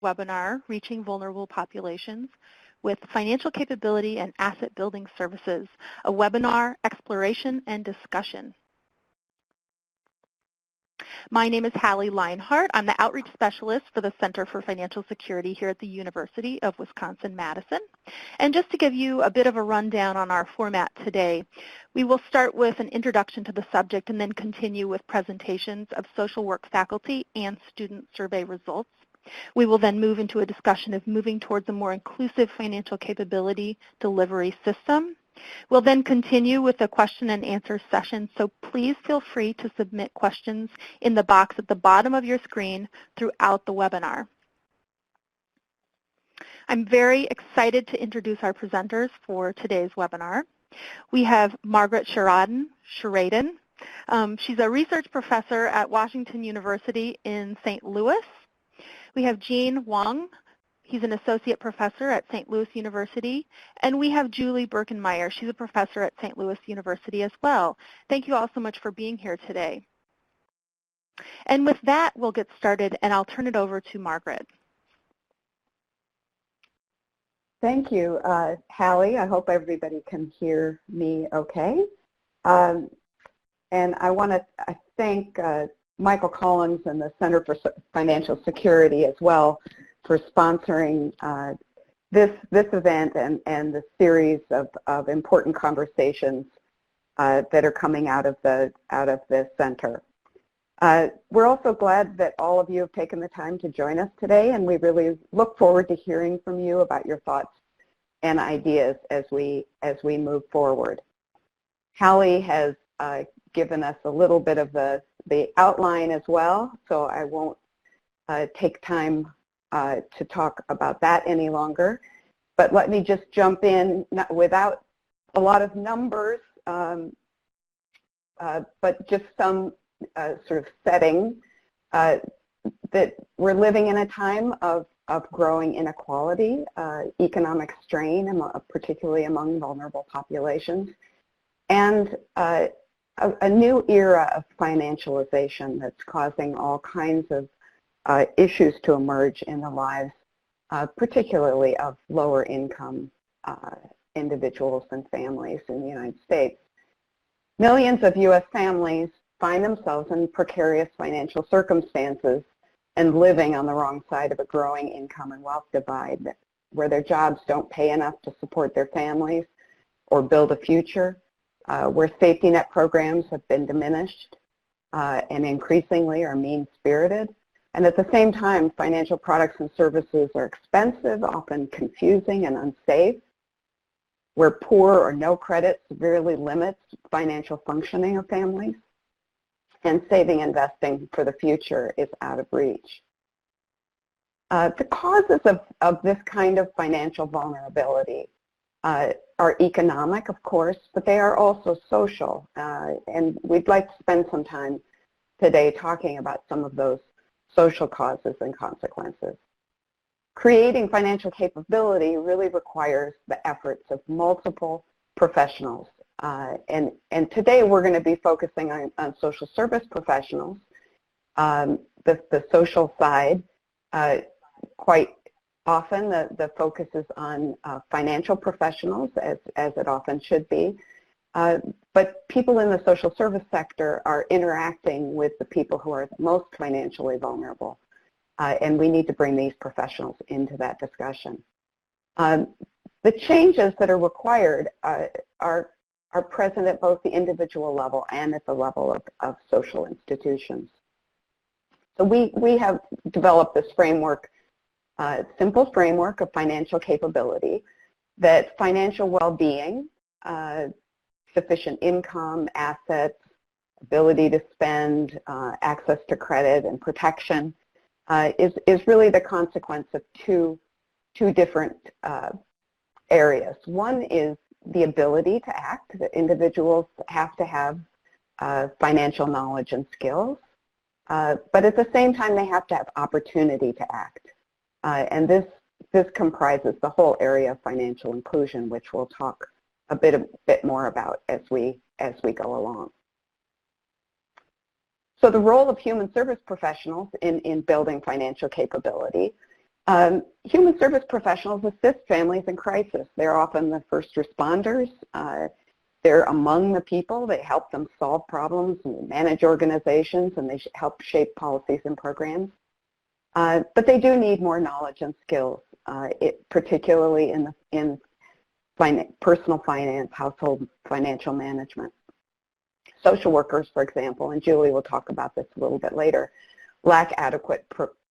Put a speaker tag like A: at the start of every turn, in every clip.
A: webinar, Reaching Vulnerable Populations with Financial Capability and Asset Building Services, a webinar exploration and discussion. My name is Hallie Leinhart. I'm the Outreach Specialist for the Center for Financial Security here at the University of Wisconsin-Madison. And just to give you a bit of a rundown on our format today, we will start with an introduction to the subject and then continue with presentations of social work faculty and student survey results. We will then move into a discussion of moving towards a more inclusive financial capability delivery system. We'll then continue with a question and answer session, so please feel free to submit questions in the box at the bottom of your screen throughout the webinar. I'm very excited to introduce our presenters for today's webinar. We have Margaret Sheridan. She's a research professor at Washington University in St. Louis. We have Gene Wang. He's an associate professor at St. Louis University. And we have Julie Birkenmeyer. She's a professor at St. Louis University as well. Thank you all so much for being here today. And with that, we'll get started, and I'll turn it over to Margaret.
B: Thank you, Hallie. I hope everybody can hear me okay. And I want to thank Michael Collins and the Center for Financial Security as well for sponsoring this event and the series of important conversations that are coming out of this center. We're also glad that all of you have taken the time to join us today, and we really look forward to hearing from you about your thoughts and ideas as we move forward. Hallie has given us a little bit of the outline as well, so I won't take time to talk about that any longer. But let me just jump in without a lot of numbers, but just some sort of setting that we're living in a time of growing inequality, economic strain, particularly among vulnerable populations, and a new era of financialization that's causing all kinds of issues to emerge in the lives, particularly of lower income individuals and families in the United States. Millions of U.S. families find themselves in precarious financial circumstances and living on the wrong side of a growing income and wealth divide, where their jobs don't pay enough to support their families or build a future, where safety net programs have been diminished and increasingly are mean-spirited. And at the same time, financial products and services are expensive, often confusing and unsafe, where poor or no credit severely limits financial functioning of families, and saving and investing for the future is out of reach. The causes of this kind of financial vulnerability are economic, of course, but they are also social, and we'd like to spend some time today talking about some of those social causes and consequences. Creating financial capability really requires the efforts of multiple professionals. And today we're going to be focusing on social service professionals, the social side. Quite often the focus is on financial professionals, as it often should be. But people in the social service sector are interacting with the people who are most financially vulnerable, and we need to bring these professionals into that discussion. The changes that are required are present at both the individual level and at the level of social institutions. So we have developed this framework, simple framework of financial capability, that financial well-being, sufficient income, assets, ability to spend, access to credit and protection is really the consequence of two different areas. One is the ability to act. The individuals have to have financial knowledge and skills, but at the same time they have to have opportunity to act. And this comprises the whole area of financial inclusion, which we'll talk a bit more about as we go along. So the role of human service professionals in building financial capability Human service professionals assist families in crisis. They're often the first responders. They're among the people. They help them solve problems and manage organizations, and they help shape policies and programs. But they do need more knowledge and skills, particularly in personal finance, household financial management. Social workers, for example, and Julie will talk about this a little bit later, lack adequate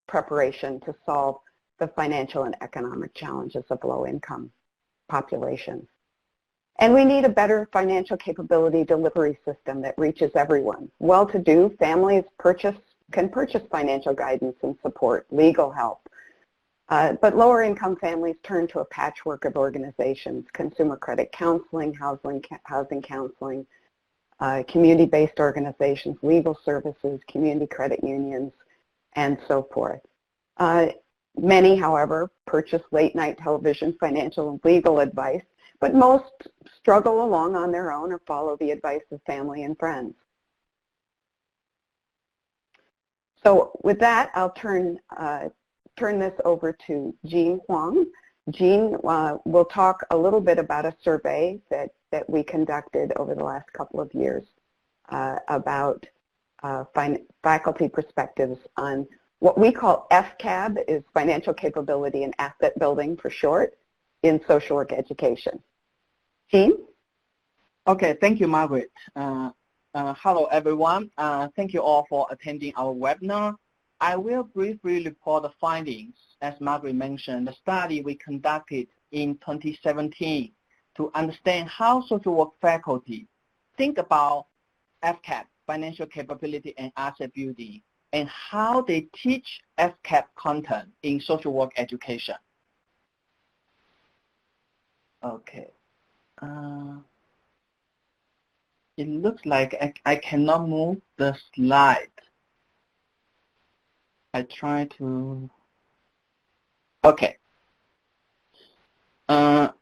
B: preparation to solve the financial and economic challenges of low-income populations. And we need a better financial capability delivery system that reaches everyone. Well-to-do families can purchase financial guidance and support, legal help. But lower-income families turn to a patchwork of organizations: consumer credit counseling, housing counseling, community-based organizations, legal services, community credit unions, and so forth. Many, however, purchase late-night television, financial, and legal advice, but most struggle along on their own or follow the advice of family and friends. So with that, I'll turn this over to Jean Huang. Jean will talk a little bit about a survey that we conducted over the last couple of years about faculty perspectives on what we call FCAB, is Financial Capability and Asset Building for short, in social work education. Jean?
C: Okay, thank you, Margaret. Hello, everyone. Thank you all for attending our webinar. I will briefly report the findings. As Margaret mentioned, the study we conducted in 2017 to understand how social work faculty think about FCAB, Financial Capability and Asset Building, and how they teach FCAB content in social work education. Okay. It looks like I cannot move the slide. I try to, okay. The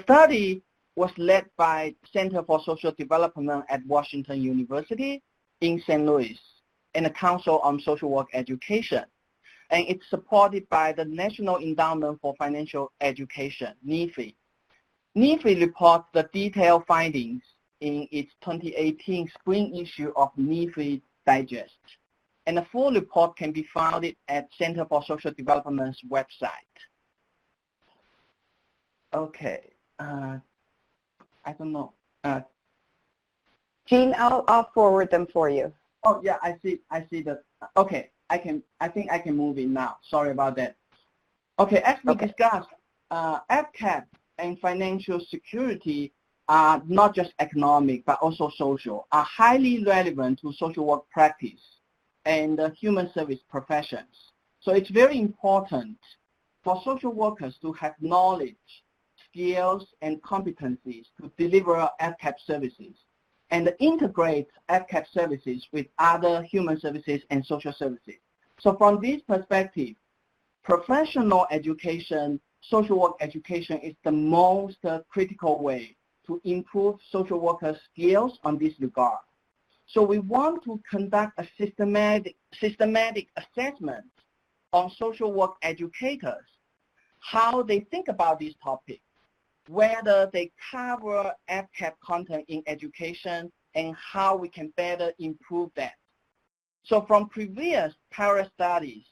C: study was led by Center for Social Development at Washington University in St. Louis and the Council on Social Work Education. And it's supported by the National Endowment for Financial Education, NEFI. NEFI reports the detailed findings in its 2018 spring issue of NEFI Digest. And the full report can be found at Center for Social Development's website. Okay, I don't know.
B: Jean, I'll forward them for you.
C: Oh yeah, I see that. Okay, I think I can move it now. Sorry about that. Okay, as we discussed, FCAB and financial security are not just economic but also social, are highly relevant to social work practice and human service professions. So it's very important for social workers to have knowledge, skills, and competencies to deliver FCAB services and integrate FCAB services with other human services and social services. So from this perspective, professional education, social work education is the most critical way to improve social workers' skills on this regard. So we want to conduct a systematic assessment on social work educators, how they think about this topic, whether they cover FCAB content in education, and how we can better improve that. So from previous parallel studies,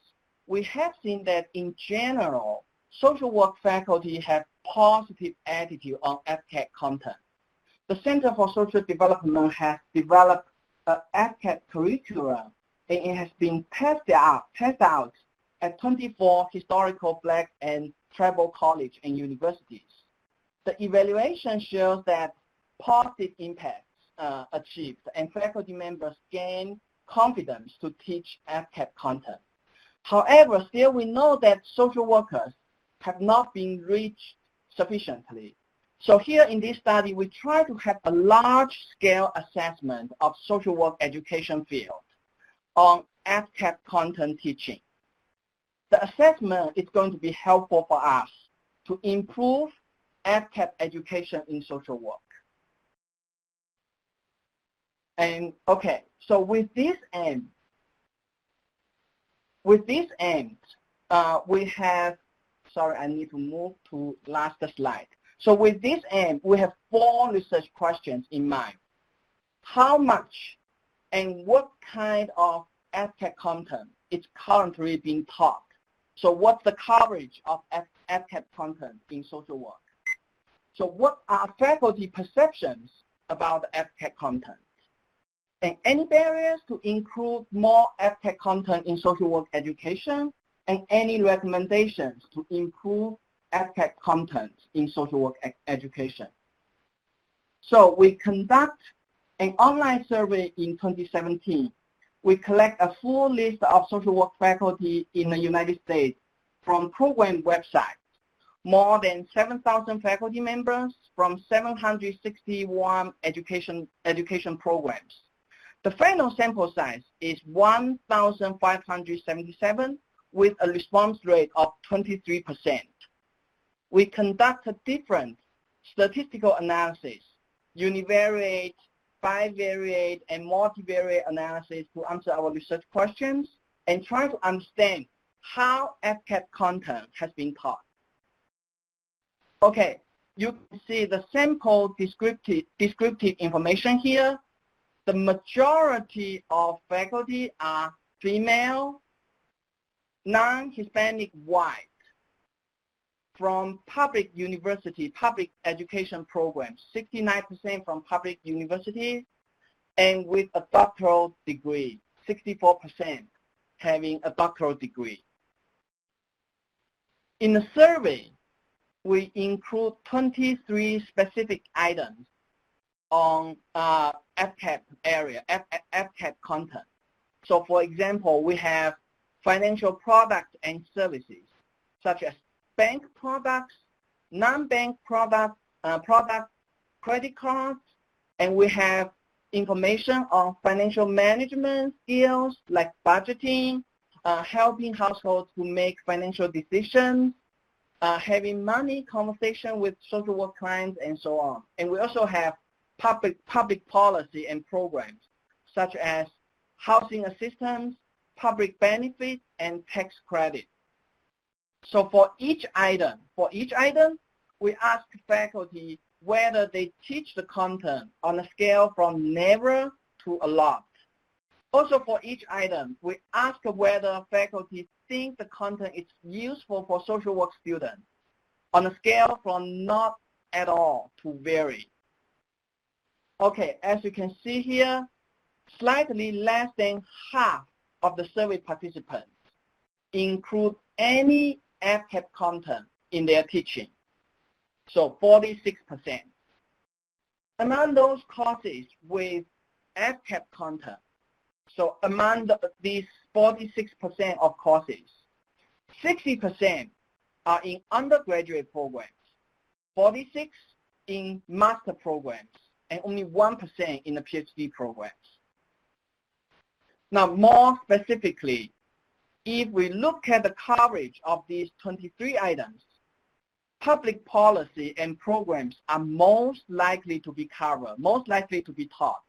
C: we have seen that in general, social work faculty have positive attitude on FCAB content. The Center for Social Development has developed an FCAB curriculum, and it has been tested out at 24 historical Black and tribal colleges and universities. The evaluation shows that positive impacts achieved, and faculty members gain confidence to teach FCAB content. However, still we know that social workers have not been reached sufficiently. So here in this study, we try to have a large-scale assessment of social work education field on FCAB content teaching. The assessment is going to be helpful for us to improve FCAB education in social work. And okay, so with this aim, with this aim, we have, sorry, I need to move to last slide. So with this aim, we have 4 research questions in mind. How much and what kind of FCAB content is currently being taught? So what's the coverage of FCAB content in social work? So what are faculty perceptions about the FCAB content? And any barriers to include more FCAB content in social work education, and any recommendations to improve FCAB content in social work education. So we conduct an online survey in 2017. We collect a full list of social work faculty in the United States from program websites. More than 7,000 faculty members from 761 education programs. The final sample size is 1,577 with a response rate of 23%. We conducted different statistical analysis, univariate, bivariate, and multivariate analysis to answer our research questions and try to understand how FCAB content has been taught. Okay, you can see the sample descriptive information here. The majority of faculty are female, non-Hispanic, white, from public university, public education programs, 69% from public university, and with a doctoral degree, 64% having a doctoral degree. In the survey, we include 23 specific items on FCAB area, FCAB content. So for example, we have financial products and services, such as bank products, non-bank products, credit cards, and we have information on financial management skills like budgeting, helping households to make financial decisions, having money conversation with social work clients, and so on. And we also have public policy and programs, such as housing assistance, public benefits, and tax credit. So for each item, we ask faculty whether they teach the content on a scale from never to a lot. Also for each item, we ask whether faculty think the content is useful for social work students on a scale from not at all to very. Okay, as you can see here, slightly less than half of the survey participants include any FCAB content in their teaching, so 46%. Among those courses with FCAB content, so among these 46% of courses, 60% are in undergraduate programs, 46% in master programs, and only 1% in the PhD programs. Now, more specifically, if we look at the coverage of these 23 items, public policy and programs are most likely to be covered, most likely to be taught.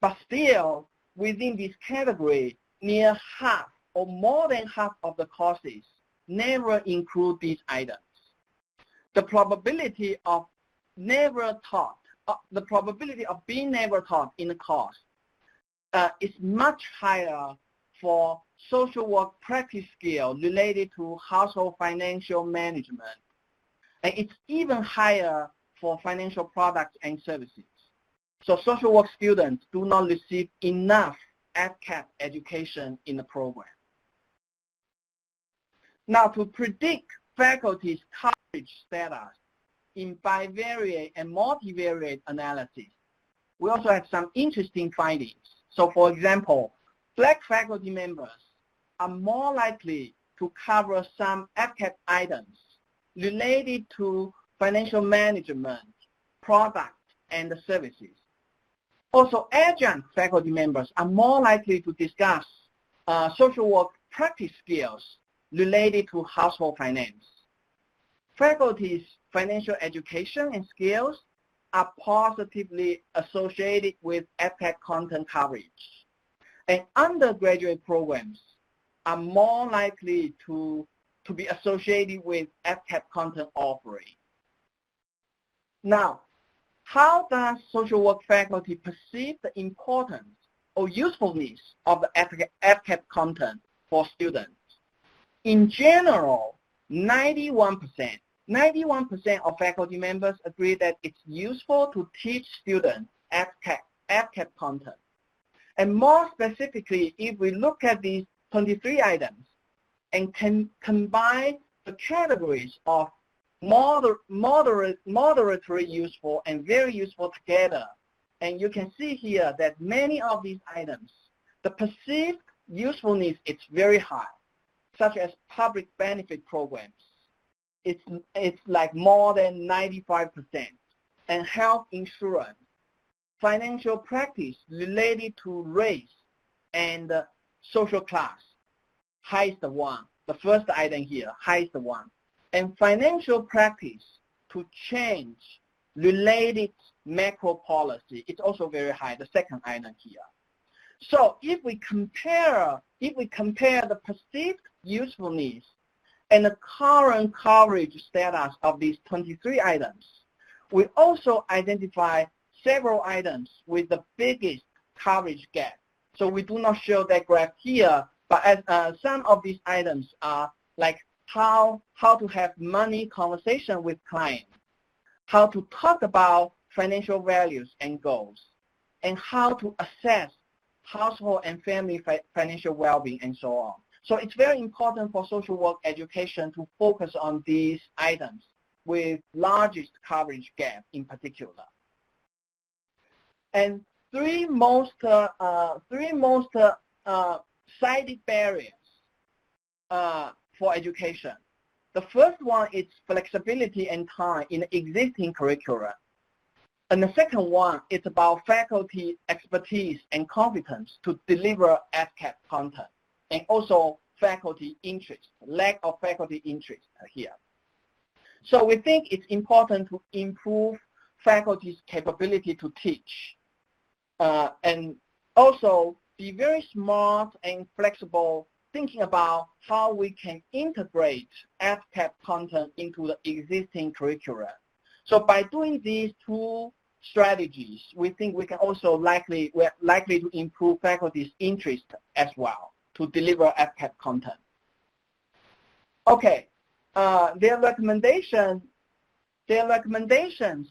C: But still, within this category, near half or more than half of the courses never include these items. The probability of never taught, the probability of being never taught in a course is much higher for social work practice skills related to household financial management. And it's even higher for financial products and services. So social work students do not receive enough FCAB education in the program. Now, to predict faculty's coverage status in bivariate and multivariate analysis, we also have some interesting findings. So for example, Black faculty members are more likely to cover some FCAB items related to financial management, products, and services. Also, adjunct faculty members are more likely to discuss social work practice skills related to household finance. Faculty's financial education and skills are positively associated with FCAB content coverage. And undergraduate programs are more likely to be associated with FCAB content offering. Now, how does social work faculty perceive the importance or usefulness of the FCAB content for students? In general, 91% of faculty members agree that it's useful to teach students FCAB content. And more specifically, if we look at these 23 items and can combine the categories of moderately useful and very useful together, and you can see here that many of these items, the perceived usefulness is very high, such as public benefit programs. It's like more than 95%, and health insurance, financial practice related to race and social class, highest one. The first item here, highest one. And financial practice to change related macro policy, it's also very high, the second item here. So if we compare the perceived usefulness and the current coverage status of these 23 items, we also identify several items with the biggest coverage gap. So we do not show that graph here, but as some of these items are like how to have money conversation with clients, how to talk about financial values and goals, and how to assess household and family financial well-being, and so on. So it's very important for social work education to focus on these items with largest coverage gap in particular. And three most cited barriers for education. The first one is flexibility and time in existing curricula. And the second one is about faculty expertise and competence to deliver FCAB content, and also faculty interest, lack of faculty interest here. So we think it's important to improve faculty's capability to teach, and also be very smart and flexible, thinking about how we can integrate FCAB content into the existing curricula. So by doing these two strategies, we think we can also we're likely to improve faculty's interest as well to deliver FCAB content. Okay, their recommendations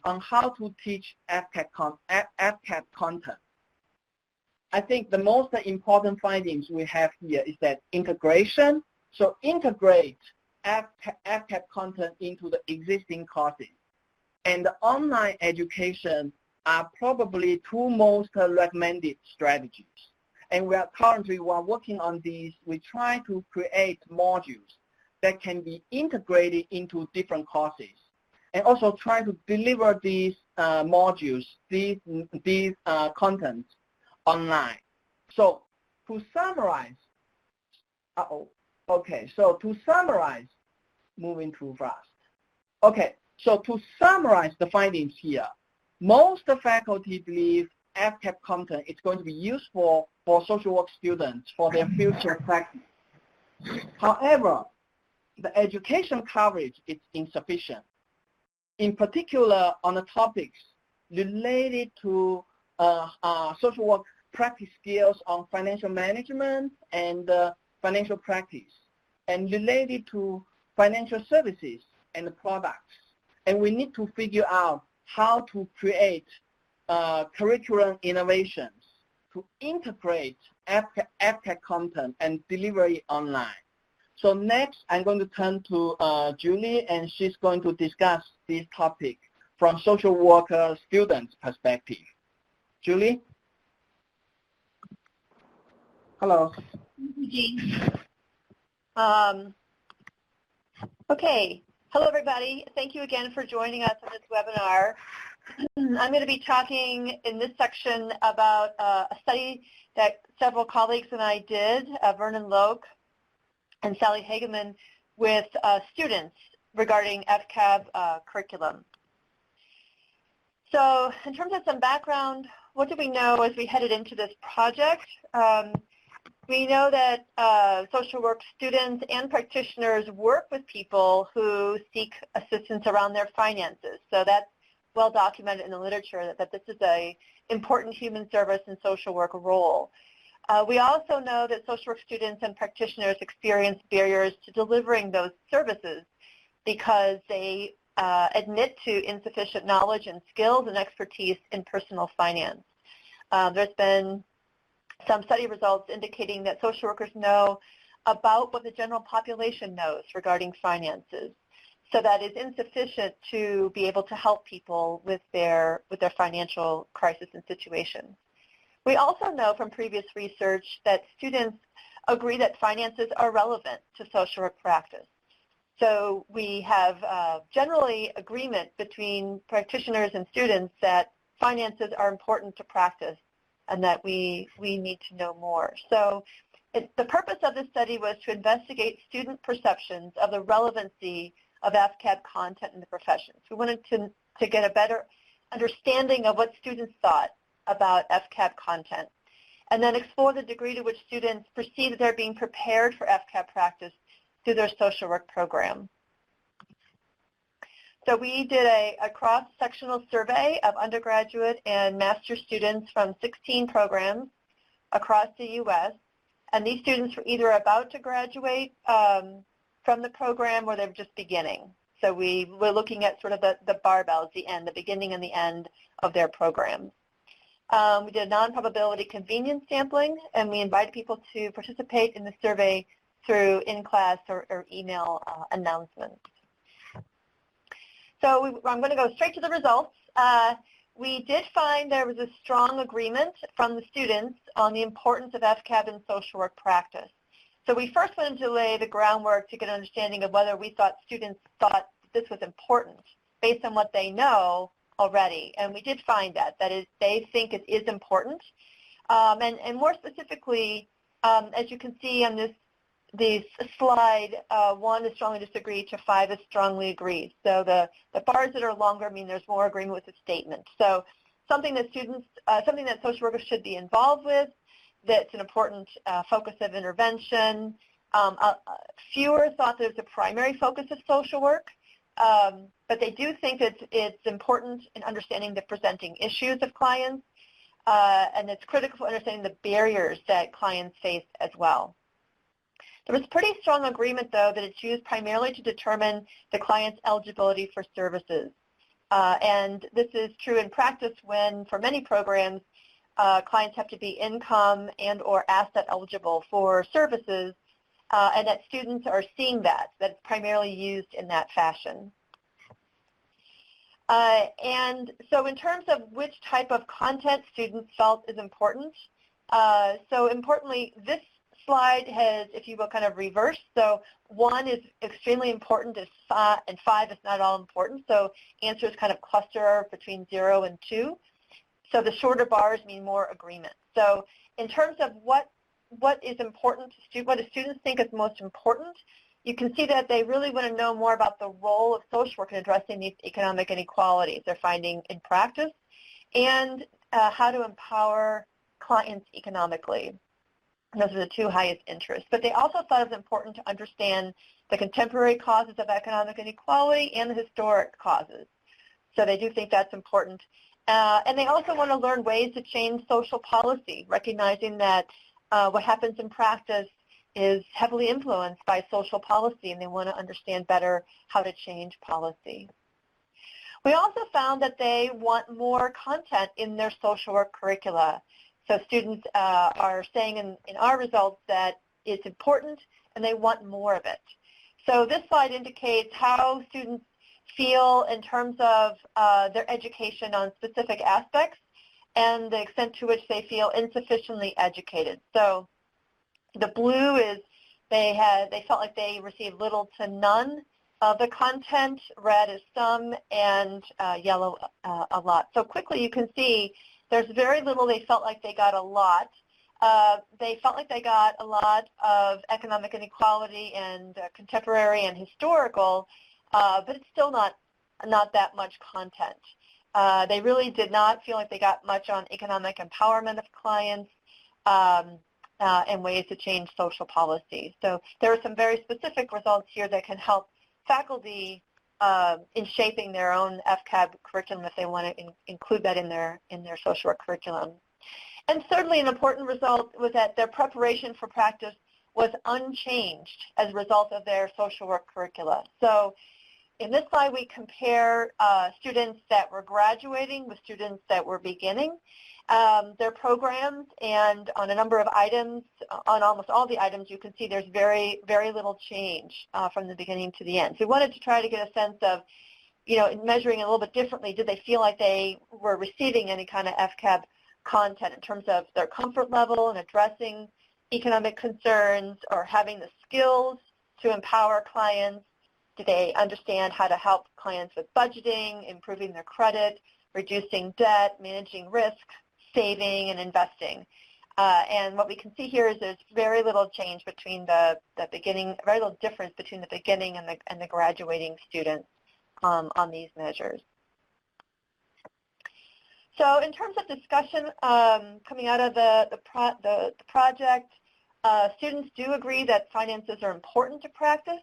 C: on how to teach FCAB content. I think the most important findings we have here is that integration. So integrate FCAB content into the existing courses. And the online education are probably two most recommended strategies. And we are currently working on these. We try to create modules that can be integrated into different courses, and also try to deliver these modules, these contents online. So to summarize, moving too fast. Okay, so to summarize the findings here, most faculty believe FCAB content is going to be useful for social work students for their future practice. However, the education coverage is insufficient, in particular on the topics related to social work practice skills on financial management and financial practice, and related to financial services and products. And we need to figure out how to create curriculum innovations to integrate FCAB content and deliver it online. So next, I'm going to turn to Julie, and she's going to discuss this topic from social worker students' perspective. Julie? Hello.
D: Okay. Hello, everybody. Thank you again for joining us on this webinar. I'm going to be talking in this section about a study that several colleagues and I did, Vernon Loke and Sally Hageman, with students regarding FCAB curriculum. So in terms of some background, what did we know as we headed into this project? We know that social work students and practitioners work with people who seek assistance around their finances. So that's well documented in the literature that this is an important human service and social work role. We also know that social work students and practitioners experience barriers to delivering those services because they admit to insufficient knowledge and skills and expertise in personal finance. There's been some study results indicating that social workers know about what the general population knows regarding finances. So that is insufficient to be able to help people with their financial crisis and situations. We also know from previous research that students agree that finances are relevant to social work practice. So we have generally agreement between practitioners and students that finances are important to practice and that we need to know more. So the purpose of this study was to investigate student perceptions of the relevancy of FCAB content in the professions. We wanted to get a better understanding of what students thought about FCAB content, and then explore the degree to which students perceive that they're being prepared for FCAB practice through their social work program. So we did a cross-sectional survey of undergraduate and master's students from 16 programs across the U.S., and these students were either about to graduate from the program or they're just beginning. So we were looking at sort of the barbells, the beginning and the end of their programs. We did non-probability convenience sampling, and we invited people to participate in the survey through in-class or email announcements. So I'm going to go straight to the results. We did find there was a strong agreement from the students on the importance of FCAB in social work practice. So we first wanted to lay the groundwork to get an understanding of whether we thought students thought this was important based on what they know already. And we did find that is, they think it is important. And more specifically, as you can see on this slide, 1 is strongly disagree to 5 is strongly agreed. So the bars that are longer mean there's more agreement with the statement. So something that something that social workers should be involved with, that's an important focus of intervention. Fewer thought that it's a primary focus of social work, but they do think that it's important in understanding the presenting issues of clients, and it's critical for understanding the barriers that clients face as well. There was pretty strong agreement, though, that it's used primarily to determine the client's eligibility for services. And this is true in practice when, for many programs, clients have to be income and or asset eligible for services, and that students are seeing that it's primarily used in that fashion. And so in terms of which type of content students felt is important, so importantly, this slide has, if you will, kind of reversed. So 1 is extremely important, and 5 is not all important. So answers kind of cluster between 0 and 2. So the shorter bars mean more agreement. So in terms of what is important to students, what do students think is most important, you can see that they really want to know more about the role of social work in addressing these economic inequalities they're finding in practice, and how to empower clients economically. And those are the 2 highest interests. But they also thought it was important to understand the contemporary causes of economic inequality and the historic causes. So they do think that's important. And they also want to learn ways to change social policy, recognizing that what happens in practice is heavily influenced by social policy, and they want to understand better how to change policy. We also found that they want more content in their social work curricula. So students are saying in our results that it's important and they want more of it. So this slide indicates how students feel in terms of their education on specific aspects and the extent to which they feel insufficiently educated. So the blue is they felt like they received little to none of the content, red is some, and yellow a lot. So quickly you can see there's very little they felt like they got a lot. They felt like they got a lot of economic inequality and contemporary and historical, but it's still not that much content. They really did not feel like they got much on economic empowerment of clients. and ways to change social policy. So there are some very specific results here that can help faculty in shaping their own FCAB curriculum if they want to include that in their social work curriculum. And thirdly, an important result was that their preparation for practice was unchanged as a result of their social work curricula. So in this slide, we compare students that were graduating with students that were beginning their programs, and on a number of items, on almost all the items, you can see there's very, very little change from the beginning to the end. So we wanted to try to get a sense of, measuring it a little bit differently, did they feel like they were receiving any kind of FCAB content in terms of their comfort level in addressing economic concerns or having the skills to empower clients? Do they understand how to help clients with budgeting, improving their credit, reducing debt, managing risk, saving, and investing? And what we can see here is there's very little change between the beginning, very little difference between the beginning and the graduating students on these measures. So in terms of discussion coming out of the project, students do agree that finances are important to practice,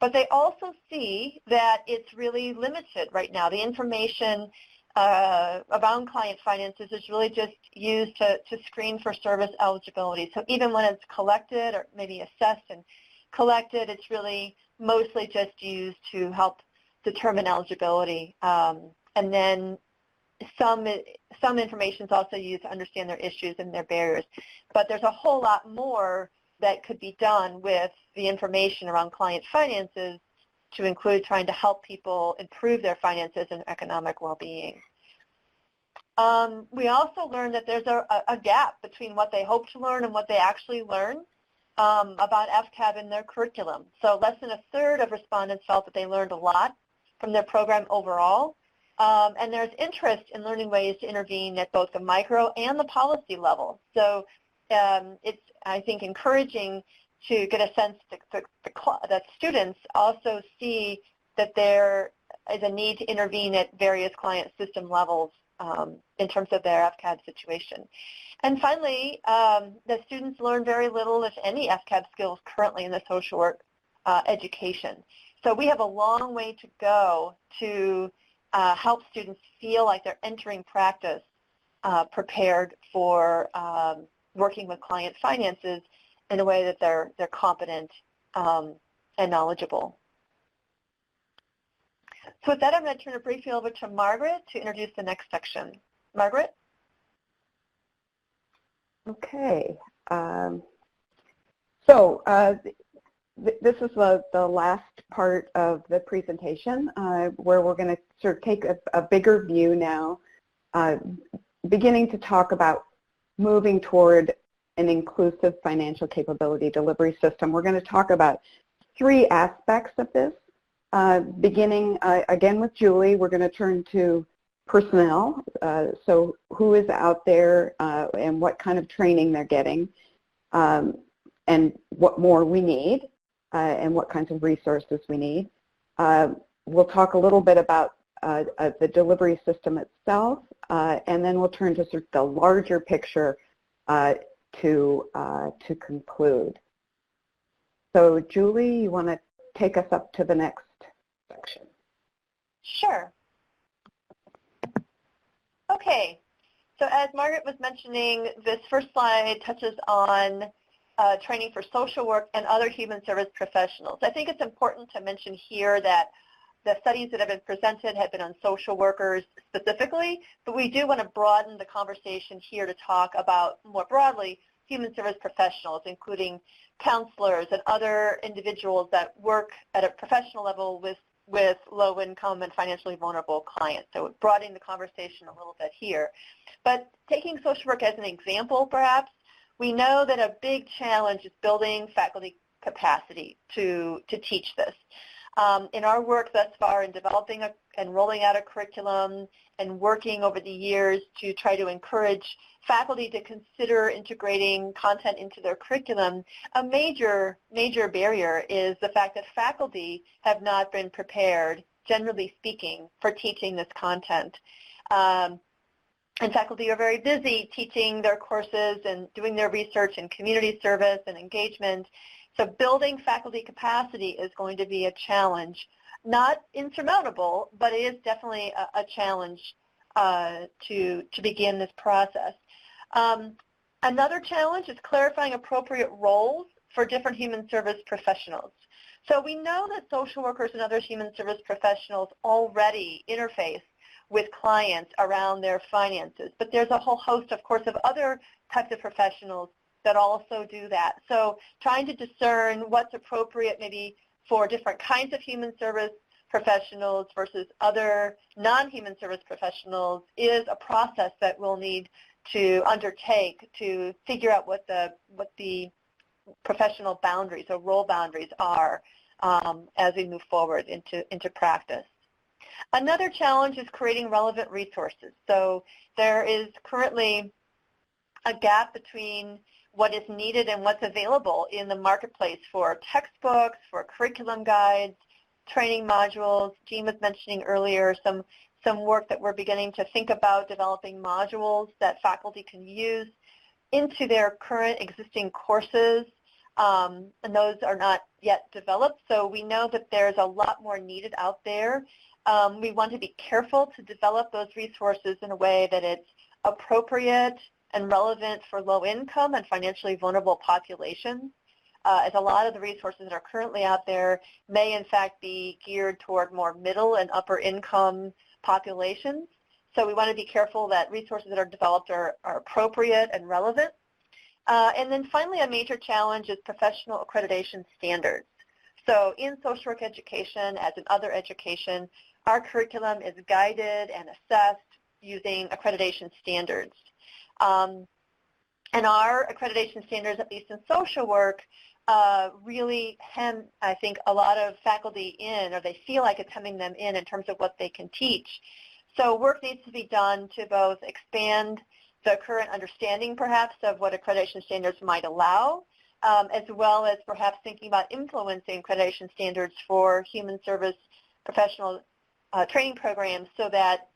D: but they also see that it's really limited right now. The information around client finances is really just used to screen for service eligibility. So even when it's collected or maybe assessed and collected, it's really mostly just used to help determine eligibility. And then some information is also used to understand their issues and their barriers. But there's a whole lot more that could be done with the information around client finances, to include trying to help people improve their finances and economic well-being. We also learned that there's a gap between what they hope to learn and what they actually learn about FCAB in their curriculum. So less than a third of respondents felt that they learned a lot from their program overall. And there's interest in learning ways to intervene at both the micro and the policy level. So it's, I think, encouraging to get a sense that students also see that there is a need to intervene at various client system levels in terms of their FCAB situation. And finally, the students learn very little, if any, FCAB skills currently in the social work education. So we have a long way to go to help students feel like they're entering practice prepared for working with client finances in a way that they're competent and knowledgeable. So with that, I'm going to turn it briefly over to Margaret to introduce the next section. Margaret?
B: Okay. This is the last part of the presentation where we're going to sort of take a bigger view now, beginning to talk about moving toward an inclusive financial capability delivery system. We're going to talk about three aspects of this. Beginning again with Julie, we're going to turn to personnel, so who is out there and what kind of training they're getting, and what more we need, and what kinds of resources we need. We'll talk a little bit about the delivery system itself, and then we'll turn to sort of the larger picture to conclude. So Julie, you want to take us up to the next section?
D: Sure. Okay, so as Margaret was mentioning, this first slide touches on training for social work and other human service professionals. I think it's important to mention here that the studies that have been presented have been on social workers specifically, but we do want to broaden the conversation here to talk about, more broadly, human service professionals, including counselors and other individuals that work at a professional level with low-income and financially vulnerable clients. So broadening the conversation a little bit here. But taking social work as an example, perhaps, we know that a big challenge is building faculty capacity to teach this. In our work thus far in developing and rolling out a curriculum and working over the years to try to encourage faculty to consider integrating content into their curriculum, a major barrier is the fact that faculty have not been prepared, generally speaking, for teaching this content. and faculty are very busy teaching their courses and doing their research and community service and engagement. So building faculty capacity is going to be a challenge. Not insurmountable, but it is definitely a challenge to begin this process. Another challenge is clarifying appropriate roles for different human service professionals. So we know that social workers and other human service professionals already interface with clients around their finances, but there's a whole host, of course, of other types of professionals that also do that. So trying to discern what's appropriate maybe for different kinds of human service professionals versus other non-human service professionals is a process that we'll need to undertake to figure out what the professional boundaries or role boundaries are as we move forward into practice. Another challenge is creating relevant resources. So there is currently a gap between what is needed and what's available in the marketplace for textbooks, for curriculum guides, training modules. Jean was mentioning earlier some work that we're beginning to think about developing modules that faculty can use into their current existing courses, and those are not yet developed. So we know that there's a lot more needed out there. We want to be careful to develop those resources in a way that it's appropriate and relevant for low-income and financially vulnerable populations, as a lot of the resources that are currently out there may in fact be geared toward more middle and upper income populations. So we want to be careful that resources that are developed are appropriate and relevant. And then finally, a major challenge is professional accreditation standards. So in social work education, as in other education, our curriculum is guided and assessed using accreditation standards. And our accreditation standards, at least in social work, really hem, I think, a lot of faculty in, or they feel like it's hemming them in terms of what they can teach. So work needs to be done to both expand the current understanding, perhaps, of what accreditation standards might allow, as well as perhaps thinking about influencing accreditation standards for human service professional training programs so that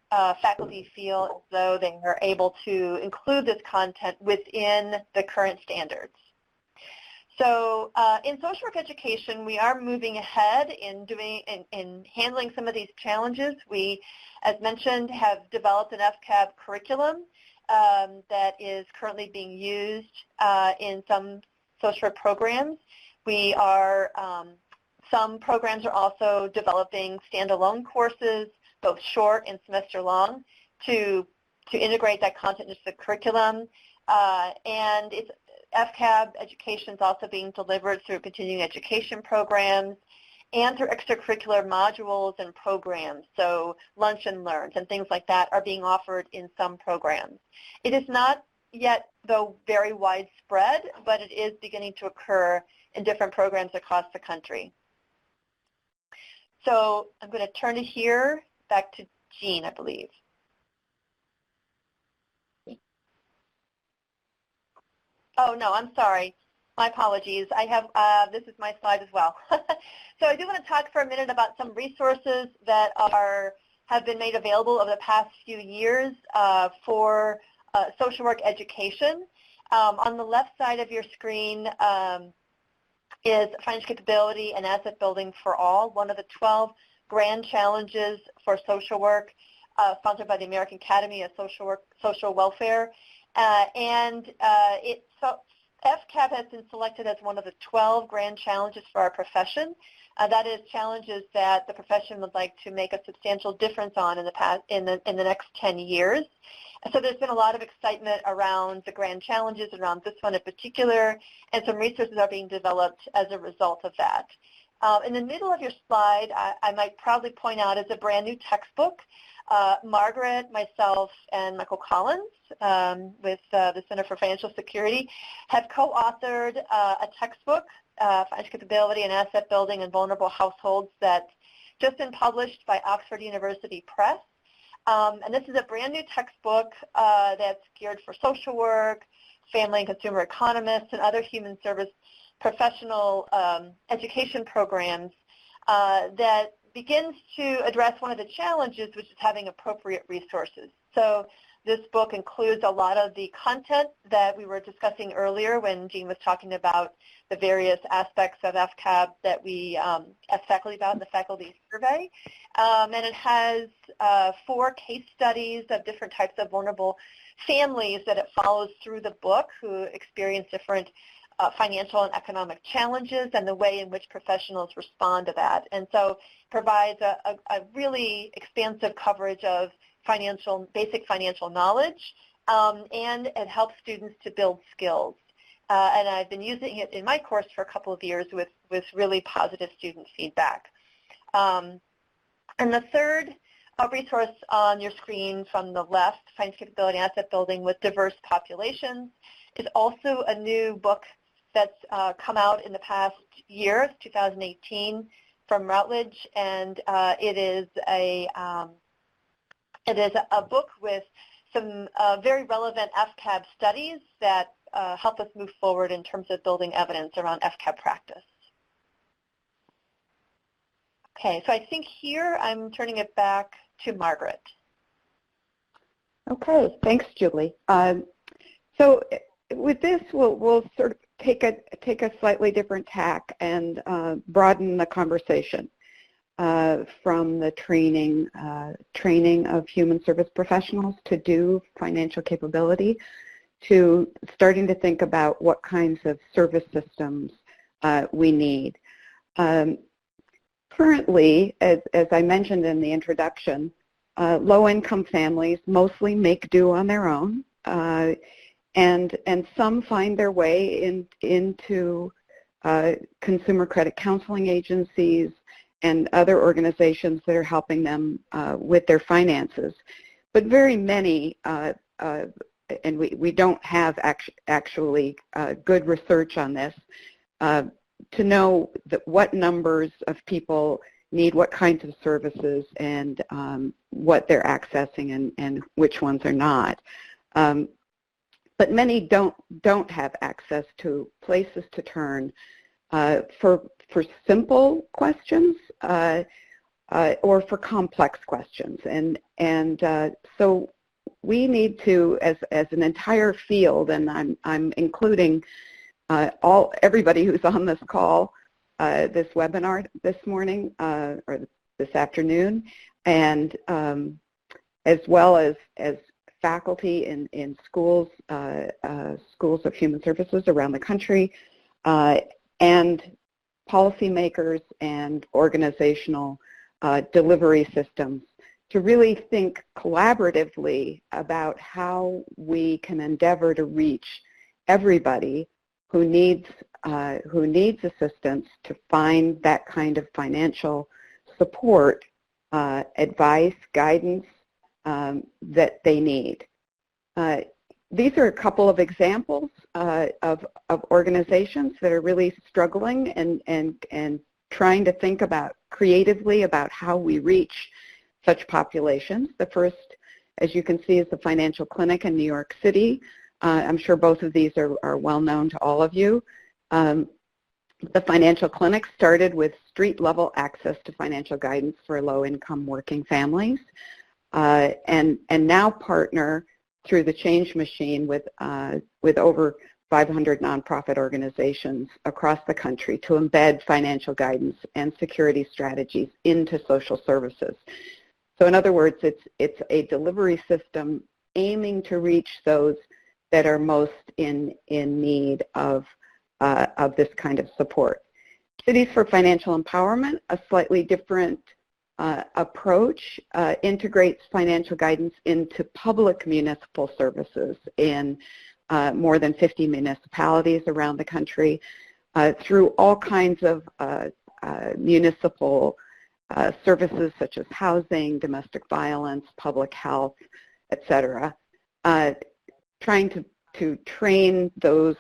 D: faculty feel as though they are able to include this content within the current standards. So in social work education, we are moving ahead in handling some of these challenges. We, as mentioned, have developed an FCAB curriculum that is currently being used in some social work programs. We are, some programs are also developing standalone courses, both short and semester long, to integrate that content into the curriculum. And it's FCAB education is also being delivered through continuing education programs and through extracurricular modules and programs. So lunch and learns and things like that are being offered in some programs. It is not yet, though, very widespread, but it is beginning to occur in different programs across the country. So I'm going to turn it here back to Jean, I believe. Oh, no, I'm sorry. My apologies. I have, this is my slide as well. So I do want to talk for a minute about some resources that have been made available over the past few years for social work education. On the left side of your screen is Financial Capability and Asset Building for All, one of the 12 grand challenges for social work sponsored by the American Academy of Social Welfare. FCAB has been selected as one of the 12 grand challenges for our profession. That is challenges that the profession would like to make a substantial difference on in the next 10 years. So there's been a lot of excitement around the grand challenges, around this one in particular, and some resources are being developed as a result of that. In the middle of your slide, I might proudly point out is a brand new textbook. Margaret, myself, and Michael Collins with the Center for Financial Security have co-authored a textbook, Financial Capability and Asset Building in Vulnerable Households, that's just been published by Oxford University Press. And this is a brand new textbook that's geared for social work, family and consumer economists, and other human service professional education programs that begins to address one of the challenges, which is having appropriate resources. So This book includes a lot of the content that we were discussing earlier when Jean was talking about the various aspects of FCAB that we asked faculty about in the faculty survey. And it has 4 case studies of different types of vulnerable families that it follows through the book who experience different financial and economic challenges and the way in which professionals respond to that. And so it provides a really expansive coverage of basic financial knowledge, and it helps students to build skills. And I've been using it in my course for a couple of years with really positive student feedback. And the third resource on your screen from the left, Finance Capability and Asset Building with Diverse Populations, is also a new book that's come out in the past year, 2018, from Routledge, and it is a book with some very relevant FCAB studies that help us move forward in terms of building evidence around FCAB practice. Okay, so I think here I'm turning it back to Margaret.
B: Okay, thanks, Julie. So with this, we'll sort of take a slightly different tack and broaden the conversation from the training of human service professionals to do financial capability, to starting to think about what kinds of service systems we need. Currently, as I mentioned in the introduction, low-income families mostly make do on their own, and some find their way into consumer credit counseling agencies and other organizations that are helping them with their finances. But very many, and we don't have actually good research on this, to know what numbers of people need what kinds of services and what they're accessing and which ones are not. But many don't have access to places to turn for simple questions or for complex questions, and so we need to, as an entire field, and I'm including everybody who's on this call, this webinar this morning or this afternoon, and as well as faculty in schools, schools of human services around the country, and policymakers and organizational delivery systems, to really think collaboratively about how we can endeavor to reach everybody who needs assistance to find that kind of financial support, advice, guidance that they need. These are a couple of examples of organizations that are really struggling and trying to think about creatively about how we reach such populations. The first, as you can see, is the Financial Clinic in New York City. I'm sure both of these are well known to all of you. The Financial Clinic started with street-level access to financial guidance for low-income working families, and now partner through the Change Machine with over 500 nonprofit organizations across the country to embed financial guidance and security strategies into social services. So in other words, it's a delivery system aiming to reach those that are most in need of this kind of support. Cities for Financial Empowerment, a slightly different approach, integrates financial guidance into public municipal services in more than 50 municipalities around the country through all kinds of municipal services such as housing, domestic violence, public health, etc. Trying to train those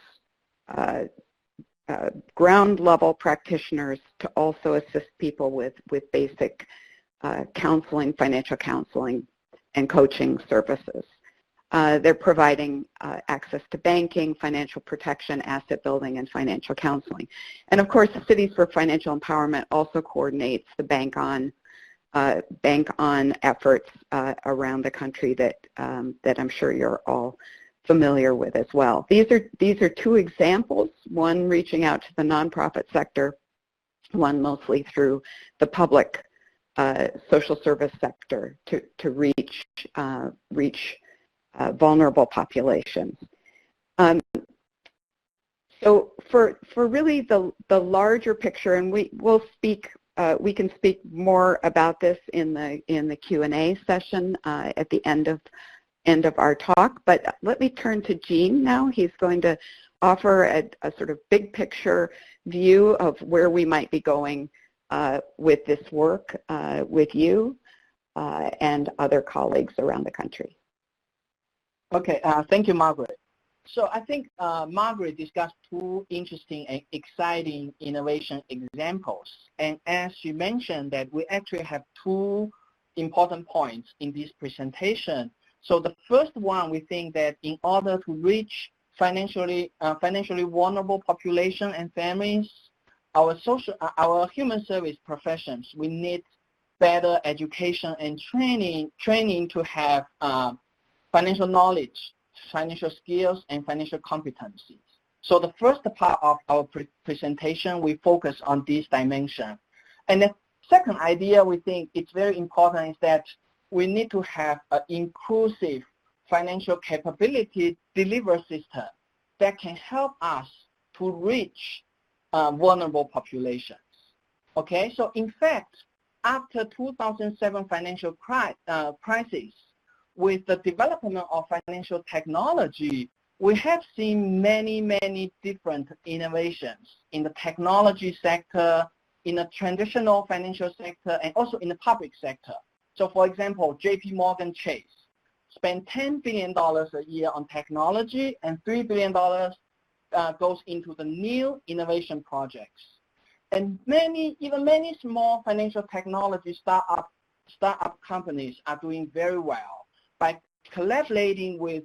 B: ground level practitioners to also assist people with basic counseling, financial counseling, and coaching services. They're providing access to banking, financial protection, asset building, and financial counseling. And of course, the Cities for Financial Empowerment also coordinates the Bank On bank on efforts around the country that I'm sure you're all familiar with as well. These are two examples, one reaching out to the nonprofit sector, one mostly through the public social service sector to reach vulnerable populations. So for really the larger picture, and we can speak more about this in the Q&A session at the end of our talk. But let me turn to Gene now. He's going to offer a sort of big picture view of where we might be going with this work with you and other colleagues around the country.
C: Okay, thank you, Margaret. So I think Margaret discussed two interesting and exciting innovation examples. And as she mentioned that we actually have two important points in this presentation. So the first one, we think that in order to reach financially vulnerable population and families, our human service professions, we need better education and training to have financial knowledge, financial skills, and financial competencies. So the first part of our presentation, we focus on this dimension. And the second idea we think it's very important is that we need to have an inclusive financial capability delivery system that can help us to reach vulnerable populations. Okay, so in fact, after 2007 financial crisis, with the development of financial technology, we have seen many different innovations in the technology sector, in the traditional financial sector, and also in the public sector. So for example, JP Morgan Chase spent $10 billion a year on technology, and $3 billion goes into the new innovation projects. And even many small financial technology startup companies are doing very well by collaborating with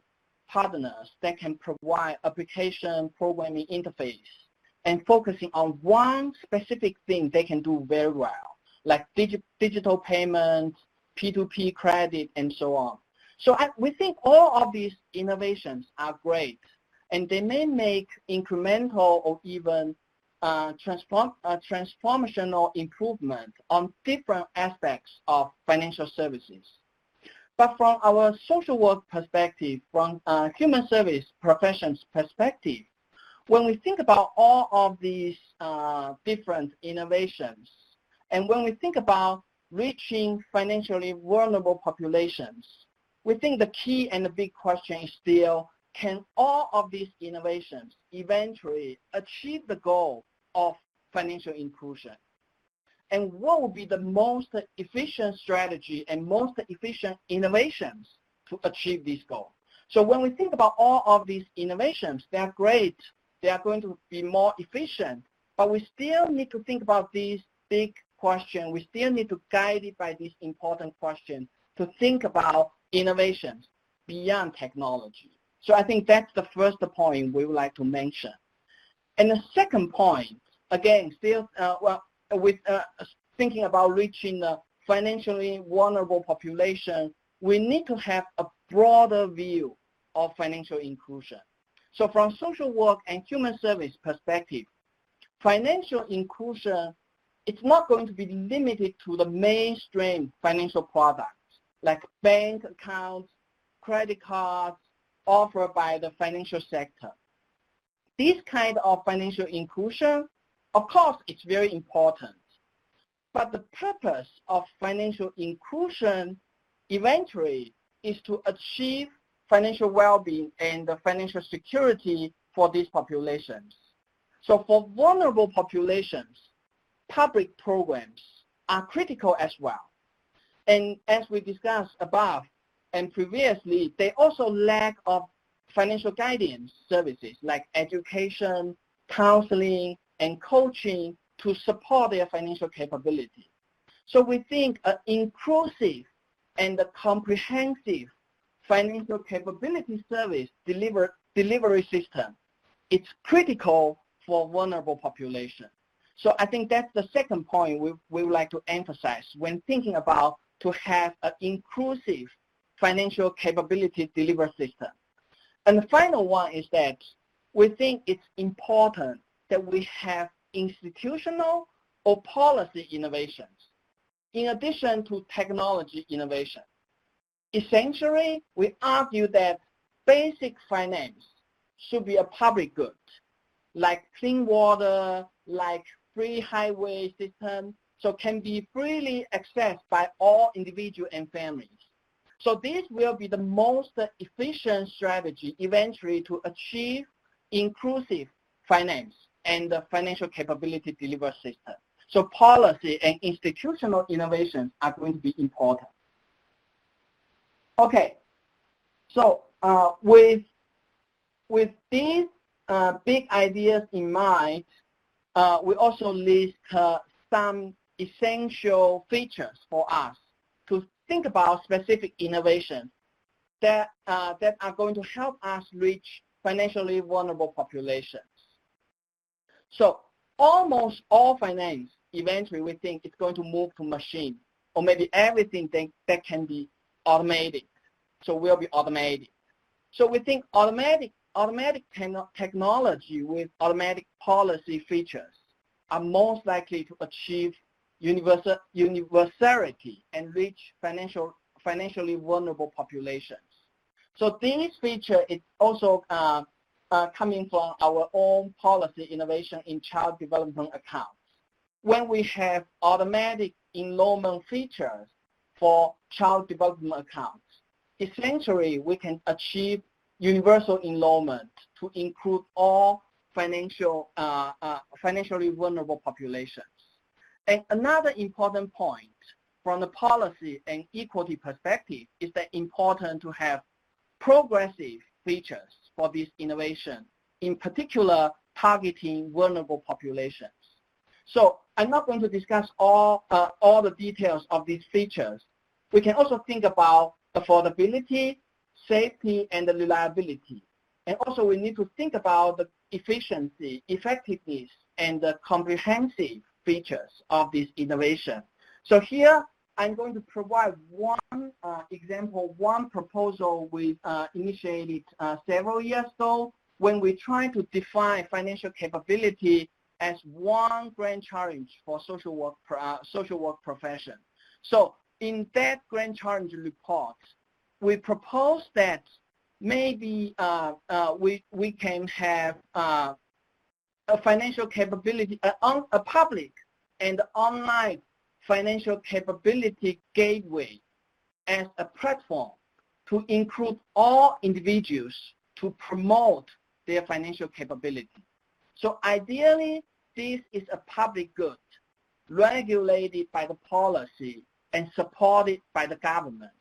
C: partners that can provide application programming interface and focusing on one specific thing they can do very well, like digital payments, P2P credit, and so on. So we think all of these innovations are great, and they may make incremental or even transformational improvement on different aspects of financial services. But from our social work perspective, from human service professions perspective, when we think about all of these different innovations, and when we think about reaching financially vulnerable populations, we think the key and the big question is still, can all of these innovations eventually achieve the goal of financial inclusion? And what would be the most efficient strategy and most efficient innovations to achieve this goal? So when we think about all of these innovations, they are great, they are going to be more efficient, but we still need to think about this big question. We still need to guide it by this important question to think about innovations beyond technology. So I think that's the first point we would like to mention. And the second point, again, still with thinking about reaching the financially vulnerable population, we need to have a broader view of financial inclusion. So from social work and human service perspective, financial inclusion, it's not going to be limited to the mainstream financial products like bank accounts, credit cards offered by the financial sector. This kind of financial inclusion, of course, it's very important. But the purpose of financial inclusion eventually is to achieve financial well-being and the financial security for these populations. So for vulnerable populations, public programs are critical as well. And as we discussed above and previously, they also lack of financial guidance services like education, counseling, and coaching to support their financial capability. So we think an inclusive and a comprehensive financial capability service delivery system, it's critical for vulnerable population. So I think that's the second point we would like to emphasize when thinking about to have an inclusive financial capability delivery system. And the final one is that we think it's important that we have institutional or policy innovations in addition to technology innovation. Essentially, we argue that basic finance should be a public good, like clean water, like free highway system, so can be freely accessed by all individuals and families. So this will be the most efficient strategy eventually to achieve inclusive finance and the financial capability delivery system. So policy and institutional innovations are going to be important. Okay, so with these big ideas in mind, we also list some essential features for us to think about specific innovations that are going to help us reach financially vulnerable populations. So almost all finance, eventually we think it's going to move to machine, or maybe everything that can be automated, so will be automated. So we think automatic technology with automatic policy features are most likely to achieve universality and reach financially vulnerable populations. So this feature is also coming from our own policy innovation in child development accounts. When we have automatic enrollment features for child development accounts, essentially we can achieve universal enrollment to include all financially vulnerable populations. And another important point from the policy and equity perspective is that important to have progressive features for this innovation, in particular targeting vulnerable populations. So I'm not going to discuss all the details of these features. We can also think about affordability, safety, and the reliability. And also we need to think about the efficiency, effectiveness, and the comprehensive features of this innovation. So here I'm going to provide one example, one proposal we initiated several years ago when we try to define financial capability as one grand challenge for social work profession. So in that grand challenge report, we propose that maybe we can have a financial capability, a public and online financial capability gateway as a platform to include all individuals to promote their financial capability. So ideally, this is a public good regulated by the policy and supported by the government.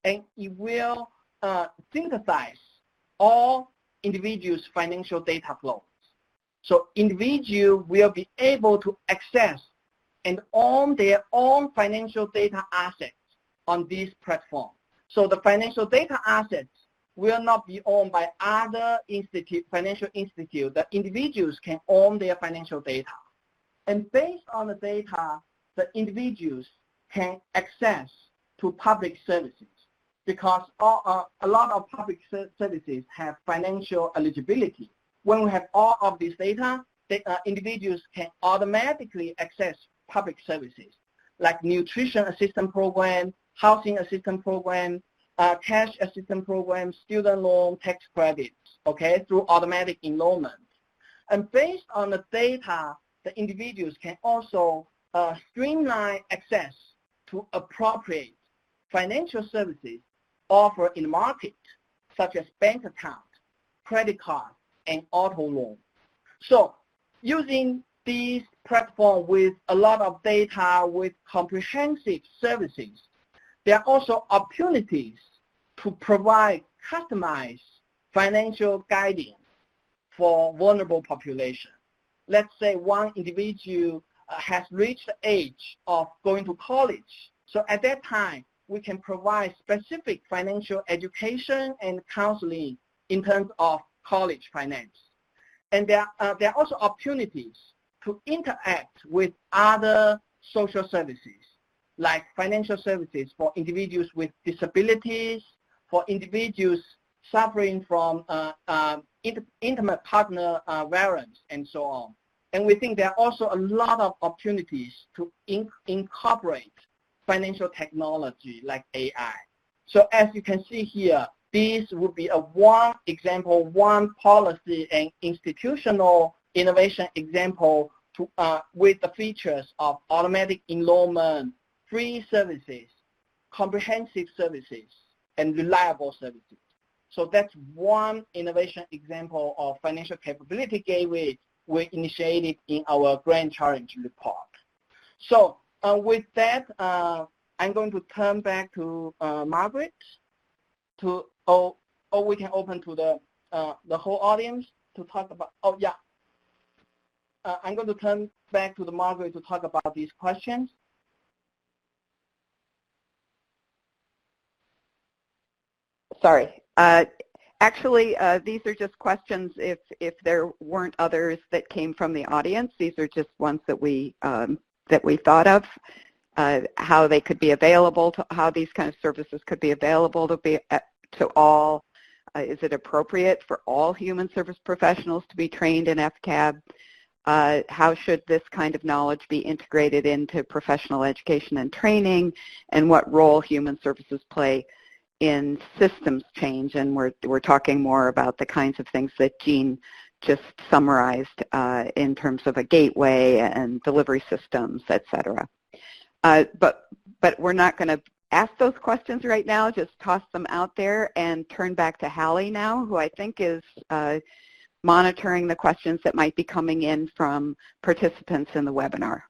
C: And it will synthesize all individuals' financial data flows. So individuals will be able to access and own their own financial data assets on this platform. So the financial data assets will not be owned by other financial institutes. The individuals can own their financial data. And based on the data, the individuals can access to public services because a lot of public services have financial eligibility. When we have all of this data, the individuals can automatically access public services like nutrition assistance program, housing assistance program, cash assistance program, student loan, tax credits, okay, through automatic enrollment. And based on the data, the individuals can also streamline access to appropriate financial services offered in the market, such as bank account, credit card, and auto loan. So using this platform with a lot of data, with comprehensive services, there are also opportunities to provide customized financial guidance for vulnerable population. Let's say one individual has reached the age of going to college. So at that time, we can provide specific financial education and counseling in terms of college finance. And there are also opportunities to interact with other social services, like financial services for individuals with disabilities, for individuals suffering from intimate partner violence, and so on. And we think there are also a lot of opportunities to incorporate financial technology like AI. So as you can see here, this would be a one example, one policy and institutional innovation example to, with the features of automatic enrollment, free services, comprehensive services, and reliable services. So that's one innovation example of financial capability gateway we initiated in our Grand Challenge report. So with that, I'm going to turn back to Margaret to, or we can open to the whole audience to talk about, oh yeah. I'm going to turn back to the Margaret to talk about these questions.
B: Sorry. Actually, these are just questions if there weren't others that came from the audience. These are just ones that we thought of, how they could be available, how these kind of services could be available to all. Is it appropriate for all human service professionals to be trained in FCAB? How should this kind of knowledge be integrated into professional education and training, and what role human services play in systems change? And we're talking more about the kinds of things that Jean just summarized in terms of a gateway and delivery systems, et cetera. But we're not going to ask those questions right now, just toss them out there and turn back to Hallie now, who I think is monitoring the questions that might be coming in from participants in the webinar.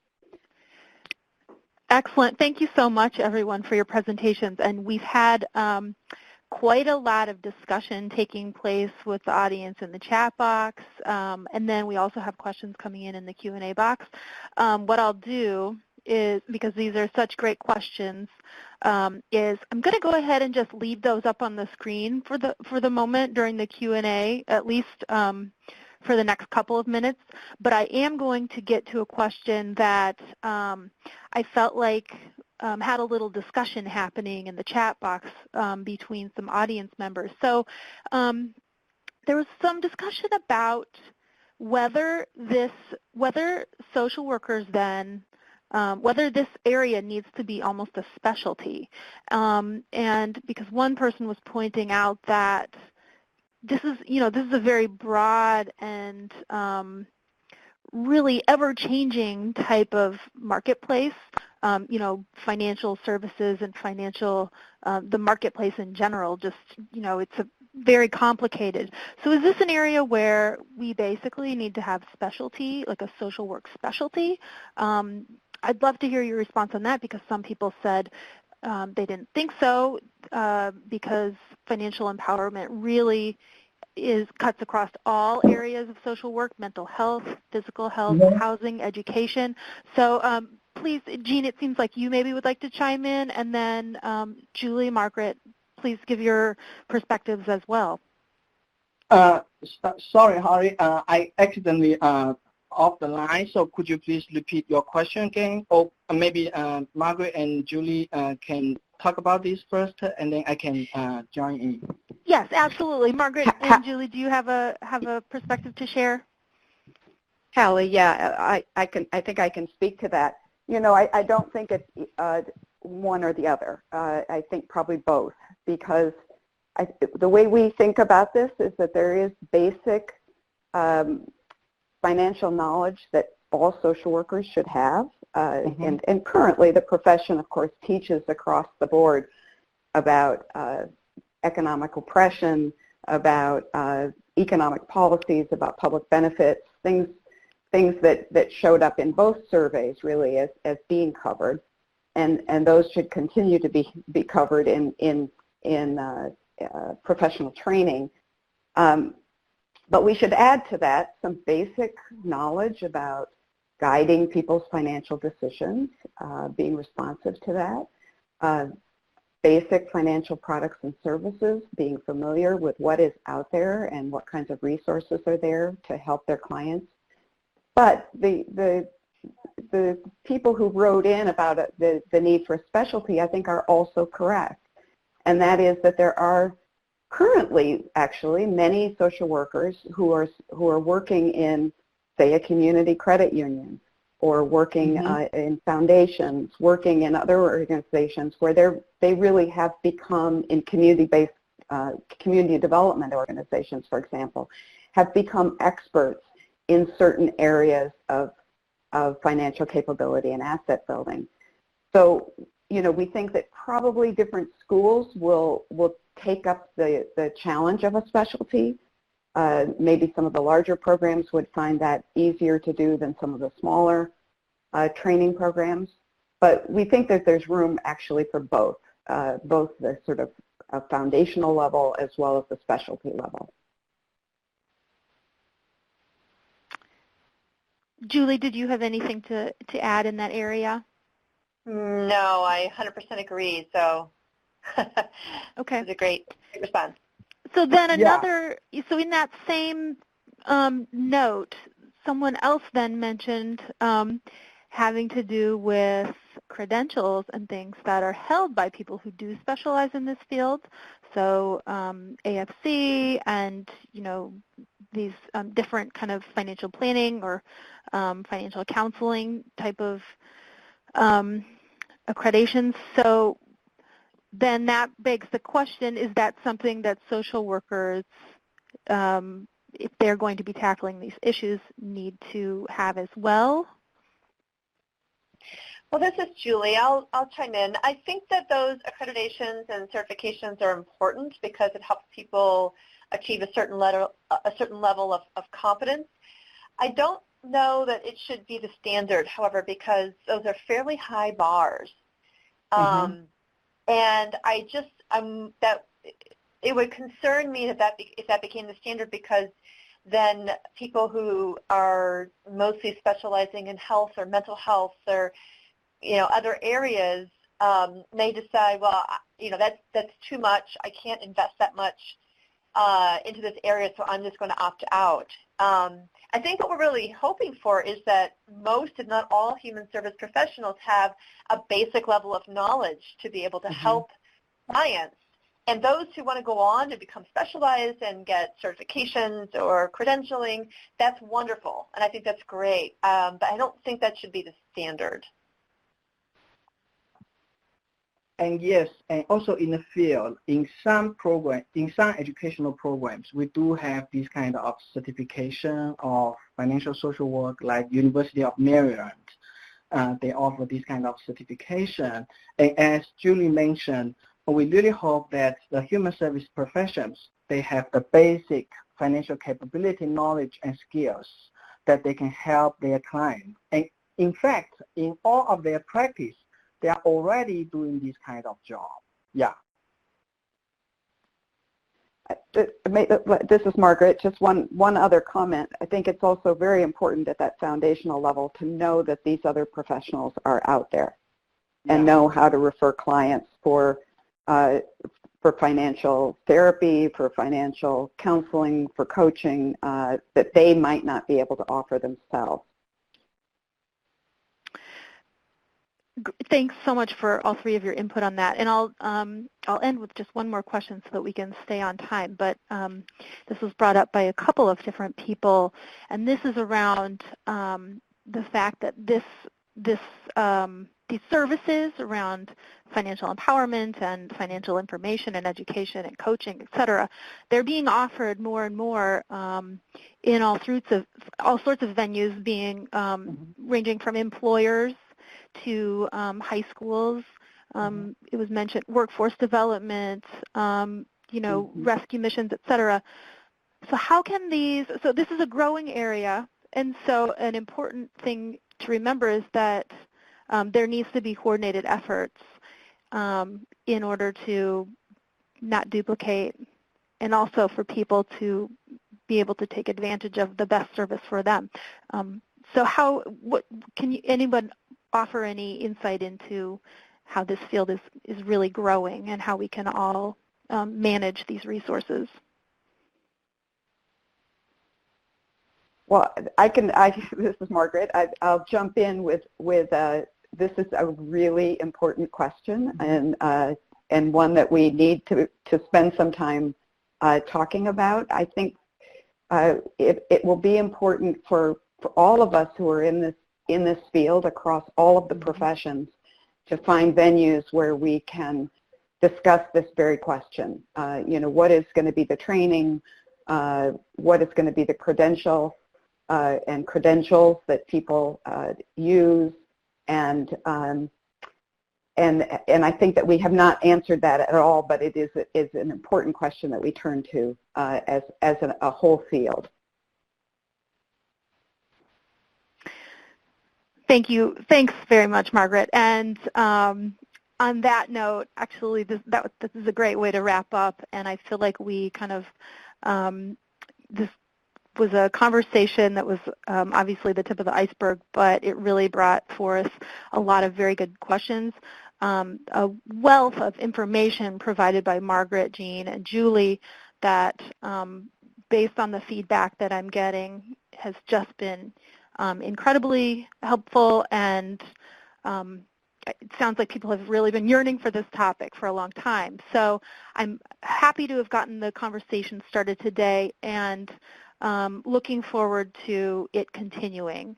A: Excellent. Thank you so much, everyone, for your presentations. And we've had quite a lot of discussion taking place with the audience in the chat box. And then we also have questions coming in the Q&A box. What I'll do is, because these are such great questions, is I'm going to go ahead and just leave those up on the screen for the moment during the Q&A, at least for the next couple of minutes. But I am going to get to a question that I felt like had a little discussion happening in the chat box between some audience members. So there was some discussion about whether social workers then whether this area needs to be almost a specialty. And because one person was pointing out that this is a very broad and really ever-changing type of marketplace. Financial services and the marketplace in general, just, it's very complicated. So is this an area where we basically need to have specialty, like a social work specialty? I'd love to hear your response on that, because some people said they didn't think so, because financial empowerment really cuts across all areas of social work: mental health, physical health, housing, education. So please, Jean, it seems like you maybe would like to chime in, and then Julie, Margaret, please give your perspectives as well.
C: Sorry, Harry, I accidentally off the line, so could you please repeat your question again? Or maybe Margaret and Julie can talk about this first, and then I can join in.
A: Yes, absolutely. Margaret and Julie, do you have a perspective to share?
B: Hallie, yeah, I think I can speak to that. I don't think it's one or the other. I think probably both, because the way we think about this is that there is basic financial knowledge that all social workers should have. And currently the profession, of course, teaches across the board about economic oppression, about economic policies, about public benefits, things that showed up in both surveys really as being covered. And those should continue to be covered in professional training. But we should add to that some basic knowledge about guiding people's financial decisions, being responsive to that, basic financial products and services, being familiar with what is out there and what kinds of resources are there to help their clients. But the people who wrote in about the need for specialty, I think, are also correct. And that is that there are currently, actually, many social workers who are working in, say, a community credit union, or working in foundations, working in other organizations where they really have become, in community-based community development organizations, for example, have become experts in certain areas of financial capability and asset building. So, you know, we think that probably different schools will take up the challenge of a specialty. Maybe some of the larger programs would find that easier to do than some of the smaller training programs. But we think that there's room actually for both the sort of foundational level as well as the specialty level.
A: Julie, did you have anything to add in that area?
D: No, I 100% agree. So
A: okay.
D: It was a great response.
A: So then so in that same note, someone else then mentioned having to do with credentials and things that are held by people who do specialize in this field. So AFC and, you know, these different kind of financial planning or financial counseling type of accreditations. So then that begs the question, is that something that social workers, if they're going to be tackling these issues, need to have as well?
D: Well, this is Julie. I'll chime in. I think that those accreditations and certifications are important because it helps people achieve a certain level of competence. I don't know that it should be the standard, however, because those are fairly high bars. And that it would concern me if that became the standard, because then people who are mostly specializing in health or mental health or, you know, other areas may decide, well, you know, that's too much. I can't invest that much into this area, so I'm just going to opt out. I think what we're really hoping for is that most, if not all, human service professionals have a basic level of knowledge to be able to help clients. And those who want to go on to become specialized and get certifications or credentialing, that's wonderful, and I think that's great. But I don't think that should be the standard.
C: And yes, and also in the field, in some educational programs, we do have this kind of certification of financial social work, like University of Maryland. They offer this kind of certification. And as Julie mentioned, we really hope that the human service professions, they have the basic financial capability, knowledge, and skills that they can help their clients. And in fact, in all of their practice, they are already doing this kind of job. Yeah.
B: This is Margaret. Just one other comment. I think it's also very important at that foundational level to know that these other professionals are out there and know how to refer clients for financial therapy, for financial counseling, for coaching that they might not be able to offer themselves.
A: Thanks so much for all three of your input on that. And I'll end with just one more question so that we can stay on time. But this was brought up by a couple of different people, and this is around the fact that these services around financial empowerment and financial information and education and coaching, et cetera, they're being offered more and more in all sorts of venues, being ranging from employers to high schools. It was mentioned workforce development, you know, rescue missions, et cetera. So how can so this is a growing area, and so an important thing to remember is that there needs to be coordinated efforts in order to not duplicate, and also for people to be able to take advantage of the best service for them. So can anyone offer any insight into how this field is really growing and how we can all manage these resources?
B: Well, this is Margaret. I'll jump in with this is a really important question, and one that we need to spend some time talking about. I think it will be important for all of us who are in this field across all of the professions to find venues where we can discuss this very question. What is going to be the training? What is going to be the credentials that people use, and I think that we have not answered that at all, but it is an important question that we turn to as a whole field.
A: Thank you. Thanks very much, Margaret. And on that note, actually, this is a great way to wrap up, and I feel like we kind of this was a conversation that was obviously the tip of the iceberg, but it really brought forth a lot of very good questions. A wealth of information provided by Margaret, Jean, and Julie that, based on the feedback that I'm getting, has just been incredibly helpful, and it sounds like people have really been yearning for this topic for a long time. So I'm happy to have gotten the conversation started today, and looking forward to it continuing.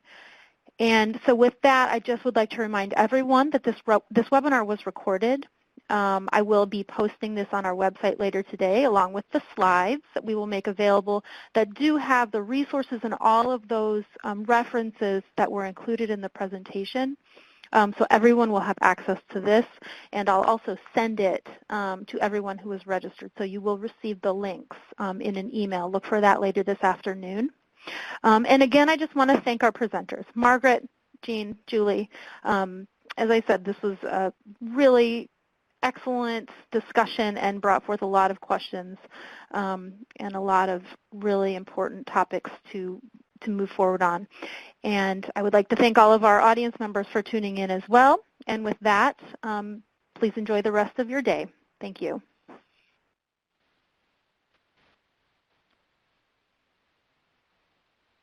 A: And so with that, I just would like to remind everyone that this webinar was recorded. I will be posting this on our website later today, along with the slides that we will make available that do have the resources and all of those references that were included in the presentation. So everyone will have access to this, and I'll also send it to everyone who is registered. So you will receive the links in an email. Look for that later this afternoon. And again, I just want to thank our presenters, Margaret, Jean, Julie. As I said, this was a really excellent discussion and brought forth a lot of questions and a lot of really important topics to move forward on. And I would like to thank all of our audience members for tuning in as well. And with that, please enjoy the rest of your day. Thank you.